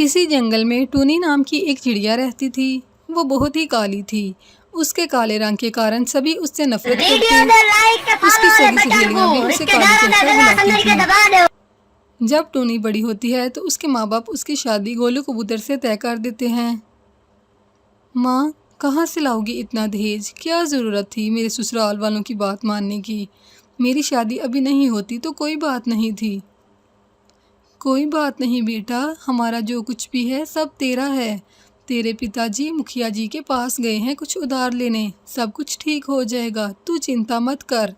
किसी जंगल में टूनी नाम की एक चिड़िया रहती थी। वो बहुत ही काली थी। उसके काले रंग के कारण सभी उससे नफरत करते। उसकी सभी सहेलियां भी उसे काली कहकर बुलाती थी। जब टूनी बड़ी होती है तो उसके माँ बाप उसकी शादी गोलू कबूतर से तय कर देते हैं। माँ, कहाँ से लाओगी इतना दहेज? क्या ज़रूरत थी मेरे ससुराल वालों की बात मानने की? मेरी शादी अभी नहीं होती तो कोई बात नहीं थी। कोई बात नहीं बेटा, हमारा जो कुछ भी है सब तेरा है। तेरे पिताजी मुखिया जी के पास गए हैं कुछ उधार लेने, सब कुछ ठीक हो जाएगा, तू चिंता मत कर।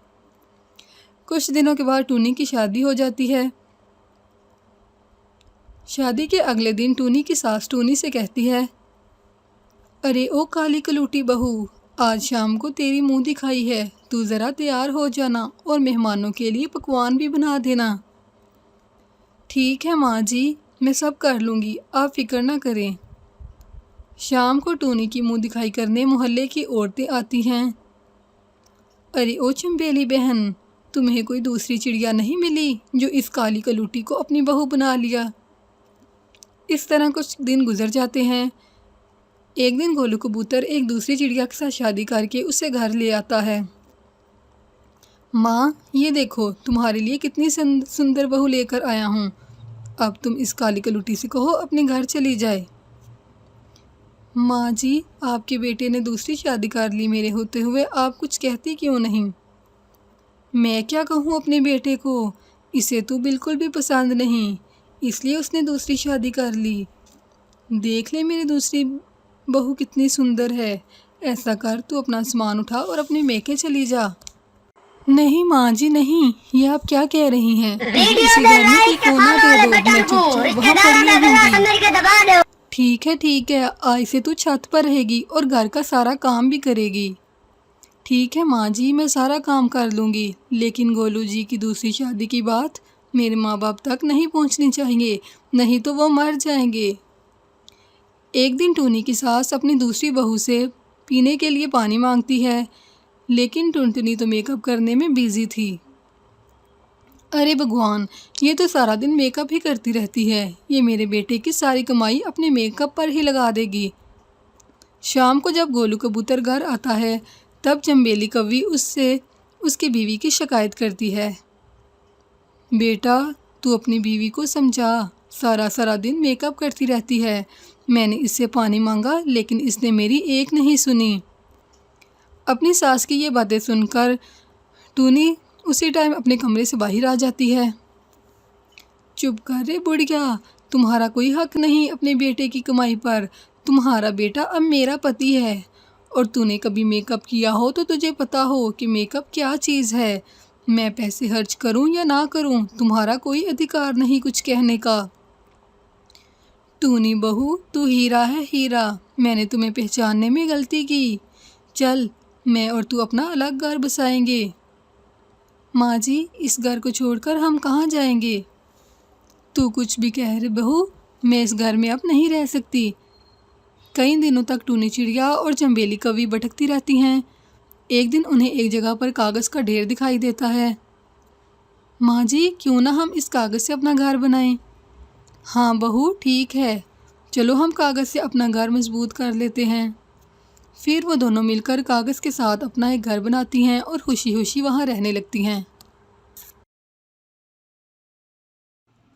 कुछ दिनों के बाद टूनी की शादी हो जाती है। शादी के अगले दिन टूनी की सास टूनी से कहती है, अरे ओ काली कलूटी बहू, आज शाम को तेरी मुंह दिखाई है, तू ज़रा तैयार हो जाना और मेहमानों के लिए पकवान भी बना देना। ठीक है माँ जी, मैं सब कर लूँगी, आप फिक्र ना करें। शाम को टूनी की मुंह दिखाई करने मोहल्ले की औरतें आती हैं। अरे ओ चंबेली बहन, तुम्हें कोई दूसरी चिड़िया नहीं मिली जो इस काली कलूटी को अपनी बहू बना लिया? इस तरह कुछ दिन गुजर जाते हैं। एक दिन गोलू कबूतर एक दूसरी चिड़िया के साथ शादी करके उसे घर ले आता है। माँ, ये देखो तुम्हारे लिए कितनी सुंदर बहू लेकर आया हूँ। अब तुम इस काली कलूटी से कहो अपने घर चली जाए। माँ जी, आपके बेटे ने दूसरी शादी कर ली मेरे होते हुए, आप कुछ कहती क्यों नहीं? मैं क्या कहूँ अपने बेटे को, इसे तो बिल्कुल भी पसंद नहीं, इसलिए उसने दूसरी शादी कर ली। देख ले मेरी दूसरी बहू कितनी सुंदर है। ऐसा कर, तू अपना सामान उठा और अपने मेके चली जा। नहीं माँ जी नहीं, ये आप क्या कह रही हैं? इसी घर में कोई कोना दे दो, मैं चुपचाप वहाँ पड़ी रहूंगी। ठीक है, आज से तू छत पर रहेगी और घर का सारा काम भी करेगी। ठीक है माँ जी, मैं सारा काम कर लूँगी, लेकिन गोलू जी की दूसरी शादी की बात मेरे माँ बाप तक नहीं पहुँचनी चाहिए, नहीं तो वो मर जाएंगे। एक दिन टूनी की सास अपनी दूसरी बहू से पीने के लिए पानी मांगती है, लेकिन टुनटुनी तो मेकअप करने में बिजी थी। अरे भगवान, ये तो सारा दिन मेकअप ही करती रहती है, ये मेरे बेटे की सारी कमाई अपने मेकअप पर ही लगा देगी। शाम को जब गोलू कबूतर घर आता है तब चंबेली कौवी उससे उसकी बीवी की शिकायत करती है। बेटा, तू अपनी बीवी को समझा, सारा सारा दिन मेकअप करती रहती है। मैंने इससे पानी मांगा लेकिन इसने मेरी एक नहीं सुनी। अपनी सास की ये बातें सुनकर टूनी उसी टाइम अपने कमरे से बाहर आ जाती है। चुप कर रे बुढ़िया, तुम्हारा कोई हक नहीं अपने बेटे की कमाई पर। तुम्हारा बेटा अब मेरा पति है, और तूने कभी मेकअप किया हो तो तुझे पता हो कि मेकअप क्या चीज़ है। मैं पैसे खर्च करूं या ना करूं, तुम्हारा कोई अधिकार नहीं कुछ कहने का। टूनी बहू, तू हीरा है हीरा, मैंने तुम्हें पहचानने में गलती की। चल, मैं और तू अपना अलग घर बसाएंगे। माँ जी, इस घर को छोड़कर हम कहाँ जाएंगे? तू कुछ भी कह रहे बहू, मैं इस घर में अब नहीं रह सकती। कई दिनों तक टूनी चिड़िया और चंबेली कौवी भटकती रहती हैं। एक दिन उन्हें एक जगह पर कागज़ का ढेर दिखाई देता है। माँ जी, क्यों ना हम इस कागज़ से अपना घर बनाएं? हाँ बहू, ठीक है, चलो हम कागज़ से अपना घर मजबूत कर लेते हैं। फिर वो दोनों मिलकर कागज़ के साथ अपना एक घर बनाती हैं और खुशी खुशी वहाँ रहने लगती हैं।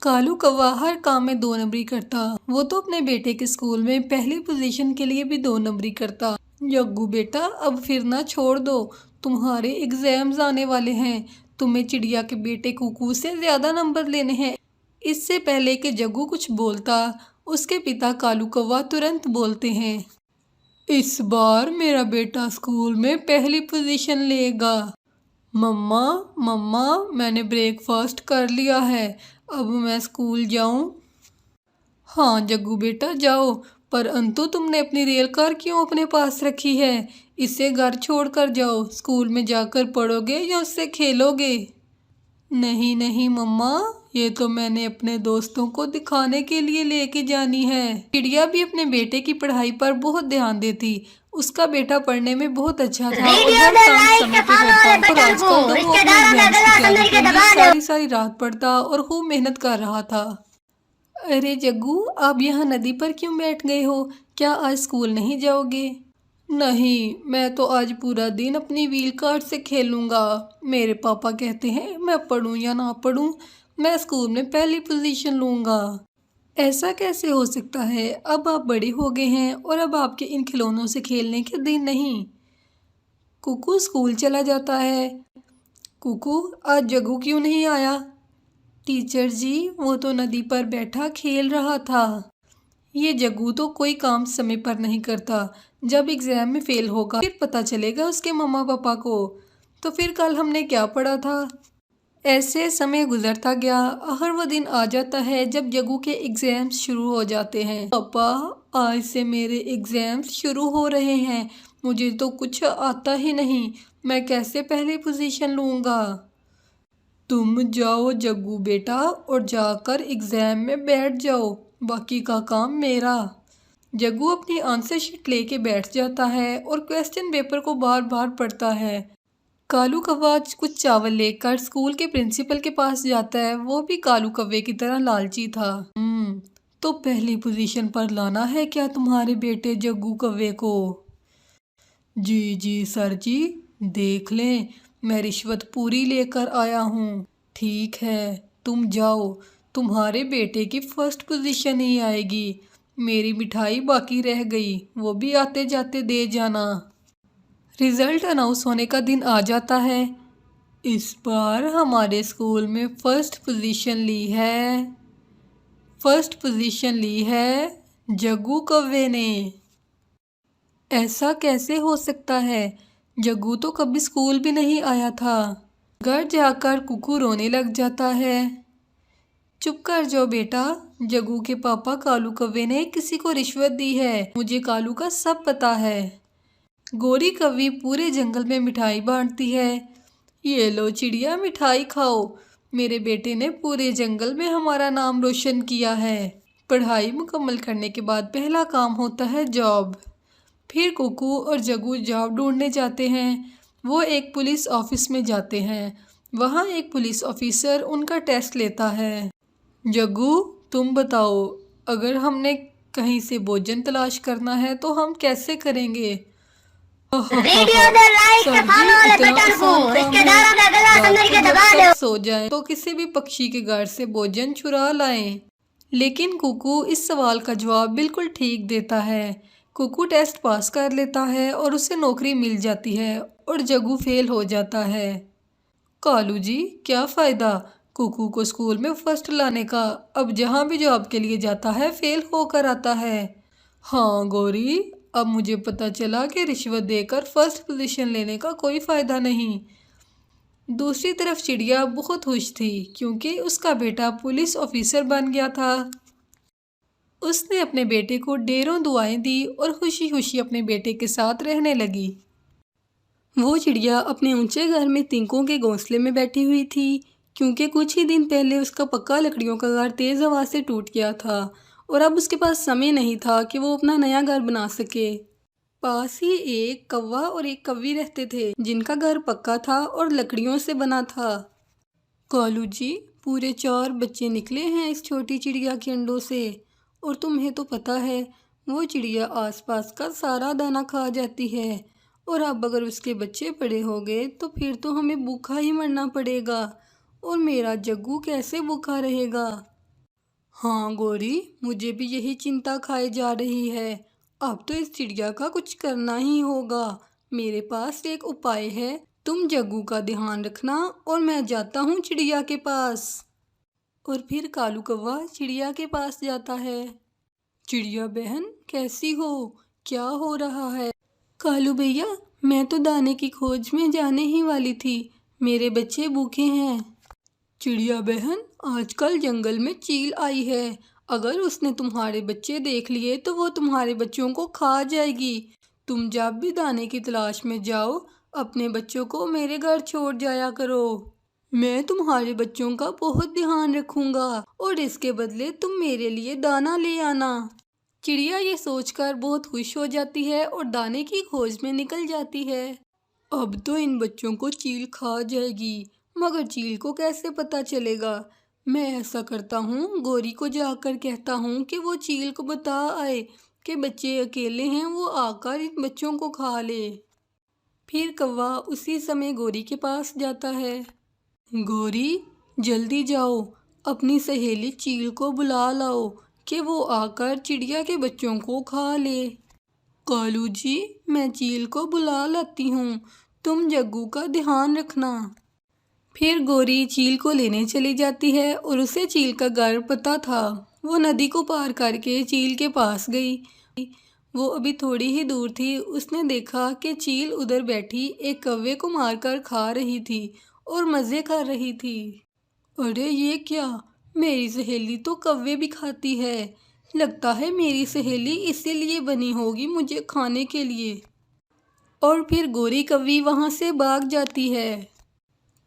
कालू कौवा हर काम में 2 नंबरी करता। वो तो अपने बेटे के स्कूल में पहली पोजीशन के लिए भी 2 नंबरी करता। जग्गू बेटा, अब फिर ना छोड़ दो, तुम्हारे एग्जाम्स आने वाले हैं, तुम्हें चिड़िया के बेटे कुकू से ज़्यादा नंबर लेने हैं। इससे पहले कि जग्गू कुछ बोलता, उसके पिता कालू कौवा तुरंत बोलते हैं, इस बार मेरा बेटा स्कूल में पहली पोजीशन लेगा। मम्मा मम्मा, मैंने ब्रेकफास्ट कर लिया है, अब मैं स्कूल जाऊं? हाँ जग्गू बेटा जाओ, पर अंतु तुमने अपनी रेल कार क्यों अपने पास रखी है? इसे घर छोड़ कर जाओ, स्कूल में जाकर पढ़ोगे या उससे खेलोगे? नहीं नहीं मम्मा, ये तो मैंने अपने दोस्तों को दिखाने के लिए लेके जानी है। चिड़िया भी अपने बेटे की पढ़ाई पर बहुत ध्यान देती। उसका बेटा पढ़ने में बहुत अच्छा था और हर काम समय पे करता। और आजकल तो वो अपने एग्जाम्स की तैयारी के लिए सारी सारी रात पढ़ता और खूब मेहनत कर रहा था। अरे जग्गू, आप यहाँ नदी पर क्यों बैठ गए हो? क्या आज स्कूल नहीं जाओगे? नहीं, मैं तो आज पूरा दिन अपनी व्हील कार्ट से खेलूंगा। मेरे पापा कहते हैं मैं पढ़ूं या ना पढ़ूं, मैं स्कूल में पहली पोजीशन लूंगा। ऐसा कैसे हो सकता है? अब आप बड़े हो गए हैं और अब आपके इन खिलौनों से खेलने के दिन नहीं। कुकू स्कूल चला जाता है। कुकू, आज जग्गू क्यों नहीं आया? टीचर जी, वो तो नदी पर बैठा खेल रहा था। ये जग्गू तो कोई काम समय पर नहीं करता। जब एग्जाम में फेल होगा फिर पता चलेगा उसके मम्मा पापा को। तो फिर कल हमने क्या पढ़ा था? ऐसे समय गुजरता गया। हर वो दिन आ जाता है जब जग्गू के एग्जाम्स शुरू हो जाते हैं। पापा, आज से मेरे एग्जाम्स शुरू हो रहे हैं। मुझे तो कुछ आता ही नहीं। मैं कैसे पहली पोजीशन लूँगा? तुम जाओ जग्गू बेटा और जाकर एग्जाम में बैठ जाओ। बाकी का काम मेरा। जग्गू अपनी आंसर शीट लेके बैठ जाता है और क्वेश्चन पेपर को बार बार पढ़ता है। कालू कौवा कुछ चावल लेकर स्कूल के प्रिंसिपल के पास जाता है। वो भी कालू कौवे की तरह लालची था। तो पहली पोजीशन पर लाना है क्या तुम्हारे बेटे जग्गू कौवे को? जी जी सर जी, देख लें, मैं रिश्वत पूरी लेकर आया हूँ। ठीक है, तुम जाओ। तुम्हारे बेटे की फर्स्ट पोजीशन ही आएगी। मेरी मिठाई बाकी रह गई, वो भी आते जाते दे जाना। रिजल्ट अनाउंस होने का दिन आ जाता है। इस बार हमारे स्कूल में फर्स्ट पोजीशन ली है जग्गू कौवे ने। ऐसा कैसे हो सकता है? जग्गू तो कभी स्कूल भी नहीं आया था। घर जाकर कुकू रोने लग जाता है। चुप कर जाओ बेटा, जग्गू के पापा कालू कौवे ने किसी को रिश्वत दी है। मुझे कालू का सब पता है। गोरी कौवी पूरे जंगल में मिठाई बांटती है। ये लो चिड़िया, मिठाई खाओ। मेरे बेटे ने पूरे जंगल में हमारा नाम रोशन किया है। पढ़ाई मुकम्मल करने के बाद पहला काम होता है जॉब। फिर कुकू और जग्गू जॉब ढूंढने जाते हैं। वो एक पुलिस ऑफिस में जाते हैं। वहाँ एक पुलिस ऑफिसर उनका टेस्ट लेता है। जग्गू, तुम बताओ, अगर हमने कहीं से भोजन तलाश करना है तो हम कैसे करेंगे? वीडियो में लाइक के फॉलो वाले बटन को रिश्तेदारों का गला समझ के दबा दो। सो जाएं तो किसी भी पक्षी के घर से भोजन चुरा लाएं। लेकिन कुकू इस सवाल का जवाब बिल्कुल ठीक देता है। कुकू टेस्ट पास कर लेता है और उसे नौकरी मिल जाती है और जग्गू फेल हो जाता है। कालू जी, क्या फ़ायदा कुकू को स्कूल में फर्स्ट लाने का? अब जहाँ भी जॉब के लिए जाता है फेल होकर आता है। हाँ गौरी, अब मुझे पता चला कि रिश्वत देकर फर्स्ट पोजीशन लेने का कोई फ़ायदा नहीं। दूसरी तरफ चिड़िया बहुत खुश थी क्योंकि उसका बेटा पुलिस ऑफिसर बन गया था। उसने अपने बेटे को ढेरों दुआएं दी और खुशी खुशी अपने बेटे के साथ रहने लगी। वो चिड़िया अपने ऊंचे घर में तिनकों के घोंसले में बैठी हुई थी क्योंकि कुछ ही दिन पहले उसका पक्का लकड़ियों का घर तेज़ हवा से टूट गया था और अब उसके पास समय नहीं था कि वो अपना नया घर बना सके। पास ही एक कौवा और एक कौवी रहते थे जिनका घर पक्का था और लकड़ियों से बना था। कालू जी, पूरे 4 बच्चे निकले हैं इस छोटी चिड़िया के अंडों से, और तुम्हें तो पता है वो चिड़िया आसपास का सारा दाना खा जाती है, और अब अगर उसके बच्चे बड़े हो गए तो फिर तो हमें भूखा ही मरना पड़ेगा, और मेरा जग्गू कैसे भूखा रहेगा? हाँ गौरी, मुझे भी यही चिंता खाए जा रही है। अब तो इस चिड़िया का कुछ करना ही होगा। मेरे पास एक उपाय है। तुम जग्गू का ध्यान रखना और मैं जाता हूँ चिड़िया के पास। और फिर कालू कौवा चिड़िया के पास जाता है। चिड़िया बहन, कैसी हो? क्या हो रहा है? कालू भैया, मैं तो दाने की खोज में जाने ही वाली थी। मेरे बच्चे भूखे हैं। चिड़िया बहन, आजकल जंगल में चील आई है। अगर उसने तुम्हारे बच्चे देख लिए तो वो तुम्हारे बच्चों को खा जाएगी। तुम जब भी दाने की तलाश में जाओ अपने बच्चों को मेरे घर छोड़ जाया करो। मैं तुम्हारे बच्चों का बहुत ध्यान रखूंगा और इसके बदले तुम मेरे लिए दाना ले आना। चिड़िया ये सोचकर बहुत खुश हो जाती है और दाने की खोज में निकल जाती है। अब तो इन बच्चों को चील खा जाएगी, मगर चील को कैसे पता चलेगा? मैं ऐसा करता हूँ, गोरी को जाकर कहता हूँ कि वो चील को बता आए कि बच्चे अकेले हैं, वो आकर इन बच्चों को खा ले। फिर कौवा उसी समय गोरी के पास जाता है। गोरी, जल्दी जाओ, अपनी सहेली चील को बुला लाओ कि वो आकर चिड़िया के बच्चों को खा ले। कालू जी, मैं चील को बुला लाती हूँ, तुम जग्गू का ध्यान रखना। फिर गोरी चील को लेने चली जाती है और उसे चील का घर पता था। वो नदी को पार करके चील के पास गई। वो अभी थोड़ी ही दूर थी, उसने देखा कि चील उधर बैठी एक कौवे को मारकर खा रही थी और मज़े कर रही थी। अरे ये क्या, मेरी सहेली तो कौवे भी खाती है। लगता है मेरी सहेली इसीलिए बनी होगी मुझे खाने के लिए। और फिर गोरी कौवी वहाँ से भाग जाती है।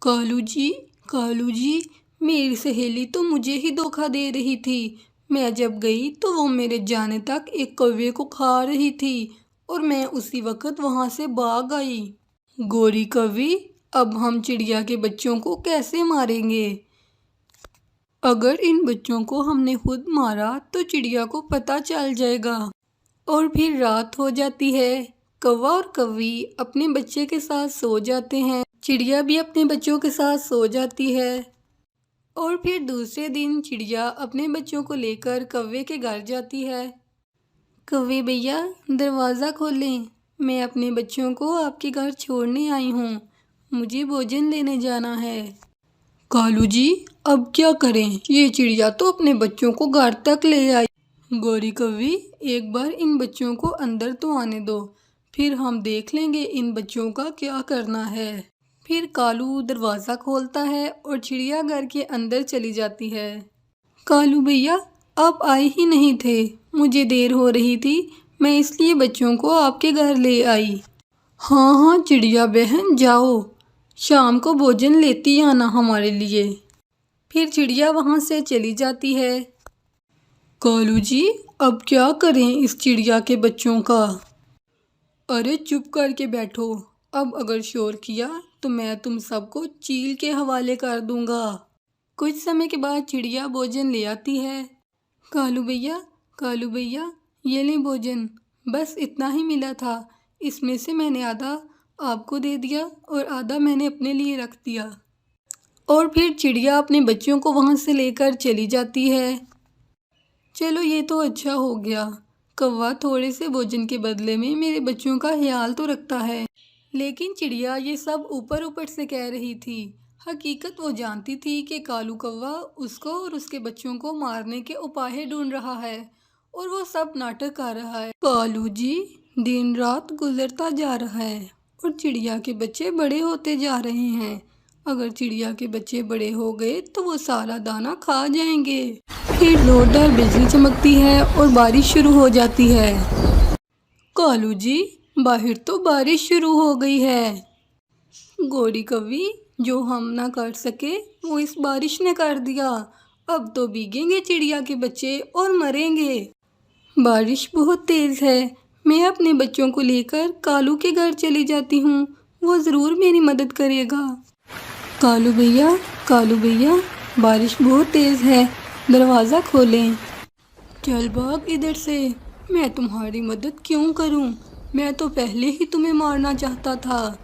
कालू जी, मेरी सहेली तो मुझे ही धोखा दे रही थी। मैं जब गई तो वो मेरे जाने तक एक कौवे को खा रही थी और मैं उसी वक्त वहाँ से भाग आई। गोरी कौवी, अब हम चिड़िया के बच्चों को कैसे मारेंगे? अगर इन बच्चों को हमने खुद मारा तो चिड़िया को पता चल जाएगा। और फिर रात हो जाती है। कौवा और कौवी अपने बच्चे के साथ सो जाते हैं। चिड़िया भी अपने बच्चों के साथ सो जाती है। और फिर दूसरे दिन चिड़िया अपने बच्चों को लेकर कौवे के घर जाती है। कौवे भैया, दरवाज़ा खोलें, मैं अपने बच्चों को आपके घर छोड़ने आई हूँ, मुझे भोजन लेने जाना है। कालू जी, अब क्या करें, ये चिड़िया तो अपने बच्चों को घर तक ले आई। गोरी कौवी, एक बार इन बच्चों को अंदर तो आने दो, फिर हम देख लेंगे इन बच्चों का क्या करना है। फिर कालू दरवाज़ा खोलता है और चिड़िया घर के अंदर चली जाती है। कालू भैया, आप आए ही नहीं थे, मुझे देर हो रही थी, मैं इसलिए बच्चों को आपके घर ले आई। हाँ चिड़िया बहन, जाओ, शाम को भोजन लेती आना हमारे लिए। फिर चिड़िया वहाँ से चली जाती है। कालू जी, अब क्या करें इस चिड़िया के बच्चों का? अरे चुप करके बैठो, अब अगर शोर किया तो मैं तुम सबको चील के हवाले कर दूंगा। कुछ समय के बाद चिड़िया भोजन ले आती है। कालू भैया, ये ले भोजन, बस इतना ही मिला था, इसमें से मैंने आधा आपको दे दिया और आधा मैंने अपने लिए रख दिया। और फिर चिड़िया अपने बच्चों को वहाँ से लेकर चली जाती है। चलो ये तो अच्छा हो गया, कौवा थोड़े से भोजन के बदले में मेरे बच्चों का ख्याल तो रखता है। लेकिन चिड़िया ये सब ऊपर ऊपर से कह रही थी, हकीकत वो जानती थी कि कालू कौवा उसको और उसके बच्चों को मारने के उपाय ढूंढ रहा है और वो सब नाटक कर रहा है। कालू जी, दिन रात गुजरता जा रहा है और चिड़िया के बच्चे बड़े होते जा रहे हैं। अगर चिड़िया के बच्चे बड़े हो गए तो वो सारा दाना खा जाएंगे। फिर जोरदार बिजली चमकती है और बारिश शुरू हो जाती है। कालू जी, बाहर तो बारिश शुरू हो गई है। गोरी कौवी, जो हम ना कर सके वो इस बारिश ने कर दिया, अब तो भीगेंगे चिड़िया के बच्चे और मरेंगे। बारिश बहुत तेज़ है, मैं अपने बच्चों को लेकर कालू के घर चली जाती हूँ, वो ज़रूर मेरी मदद करेगा। कालू भैया, बारिश बहुत तेज़ है, दरवाज़ा खोलें। चल भाग इधर से, मैं तुम्हारी मदद क्यों करूं? मैं तो पहले ही तुम्हें मारना चाहता था,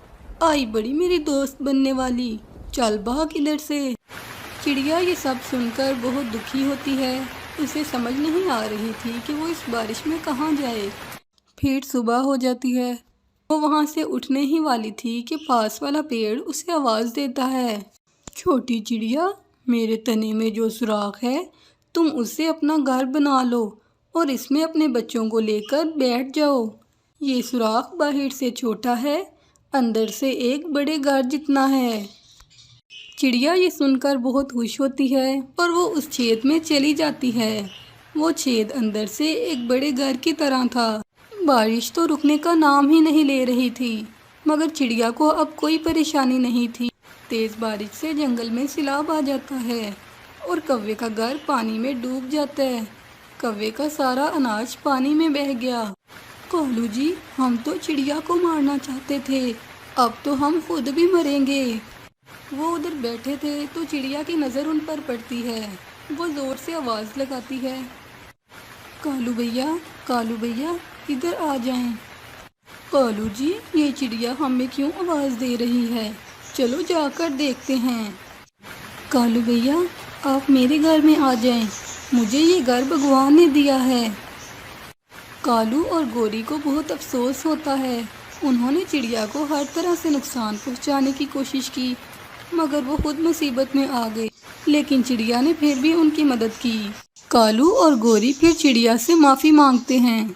आई बड़ी मेरी दोस्त बनने वाली, चल भाग इधर से। चिड़िया ये सब सुनकर बहुत दुखी होती है, उसे समझ नहीं आ रही थी कि वो इस बारिश में कहाँ जाए। फिर सुबह हो जाती है, वो वहाँ से उठने ही वाली थी कि पास वाला पेड़ उसे आवाज़ देता है, छोटी चिड़िया, मेरे तने में जो सुराख है तुम उससे अपना घर बना लो और इसमें अपने बच्चों को लेकर बैठ जाओ। ये सुराख बाहर से छोटा है, अंदर से एक बड़े घर जितना है। चिड़िया ये सुनकर बहुत खुश होती है और वो उस छेद में चली जाती है। वो छेद अंदर से एक बड़े घर की तरह था। बारिश तो रुकने का नाम ही नहीं ले रही थी, मगर चिड़िया को अब कोई परेशानी नहीं थी। तेज़ बारिश से जंगल में सैलाब आ जाता है और कौवे का घर पानी में डूब जाता है। कौवे का सारा अनाज पानी में बह गया। कालू जी, हम तो चिड़िया को मारना चाहते थे, अब तो हम खुद भी मरेंगे। वो उधर बैठे थे तो चिड़िया की नज़र उन पर पड़ती है। वो ज़ोर से आवाज़ लगाती है, कालू भैया इधर आ जाएं। कालू जी, ये चिड़िया हमें क्यों आवाज़ दे रही है? चलो जाकर देखते हैं। कालू भैया, आप मेरे घर में आ जाएं। मुझे ये घर भगवान ने दिया है। कालू और गोरी को बहुत अफसोस होता है। उन्होंने चिड़िया को हर तरह से नुकसान पहुंचाने की कोशिश की, मगर वो खुद मुसीबत में आ गए, लेकिन चिड़िया ने फिर भी उनकी मदद की। कालू और गोरी फिर चिड़िया से माफ़ी मांगते हैं।